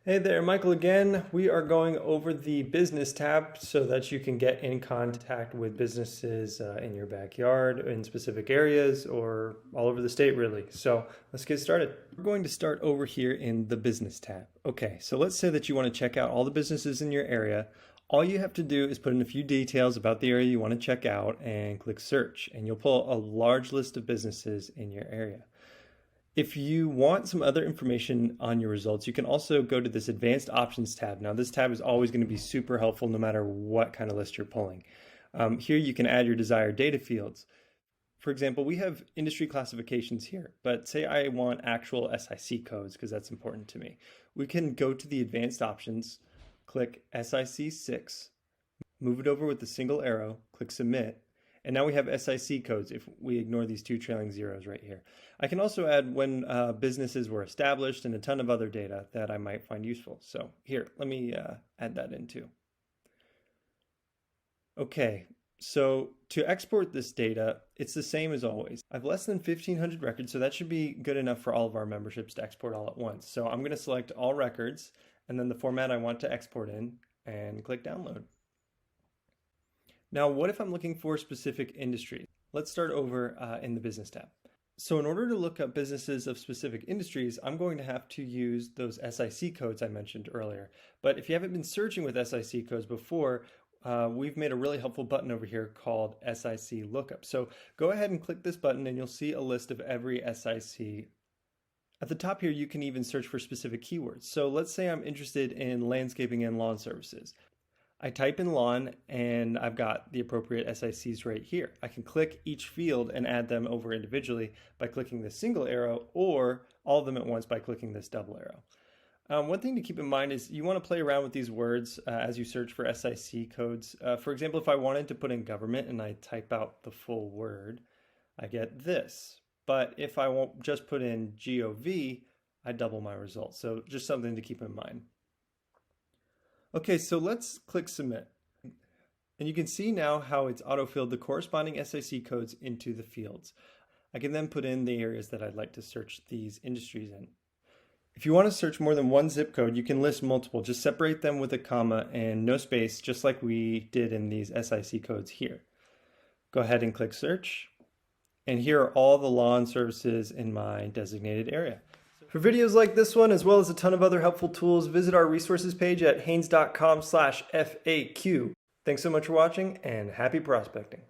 Hey there, Michael again. We are going over the business tab so that you can get in contact with businesses in your backyard, in specific areas, or all over the state, really. So let's get started. We're going to start over here in the business tab. Okay, so let's say that you want to check out all the businesses in your area. All you have to do is put in a few details about the area you want to check out and click search, and you'll pull a large list of businesses in your area. If you want some other information on your results, you can also go to this Advanced Options tab. Now, this tab is always going to be super helpful no matter what kind of list you're pulling. Here you can add your desired data fields. For example, we have industry classifications here, but say I want actual SIC codes because that's important to me. We can go to the Advanced Options, click SIC 6, move it over with the single arrow, click Submit, and now we have SIC codes if we ignore these two trailing zeros right here. I can also add when businesses were established and a ton of other data that I might find useful. So here, let me add that in too. Okay, so to export this data, it's the same as always. I have less than 1,500 records, so that should be good enough for all of our memberships to export all at once. So I'm going to select all records and then the format I want to export in and click download. Now, what if I'm looking for specific industries? Let's start over in the business tab. So in order to look up businesses of specific industries, I'm going to have to use those SIC codes I mentioned earlier. But if you haven't been searching with SIC codes before, we've made a really helpful button over here called Sic Lookup. So go ahead and click this button and you'll see a list of every SIC. At the top here, you can even search for specific keywords. So let's say I'm interested in landscaping and lawn services. I type in lawn and I've got the appropriate SICs right here. I can click each field and add them over individually by clicking the single arrow or all of them at once by clicking this double arrow. One thing to keep in mind is you want to play around with these words as you search for SIC codes. For example, if I wanted to put in government and I type out the full word, I get this. But if I won't just put in GOV, I double my results. So just something to keep in mind. Okay, so let's click Submit. And you can see now how it's auto-filled the corresponding SIC codes into the fields. I can then put in the areas that I'd like to search these industries in. If you want to search more than one zip code, you can list multiple. Just separate them with a comma and no space, just like we did in these SIC codes here. Go ahead and click Search. And here are all the lawn services in my designated area. For videos like this one, as well as a ton of other helpful tools, visit our resources page at haines.com/FAQ. Thanks so much for watching and happy prospecting.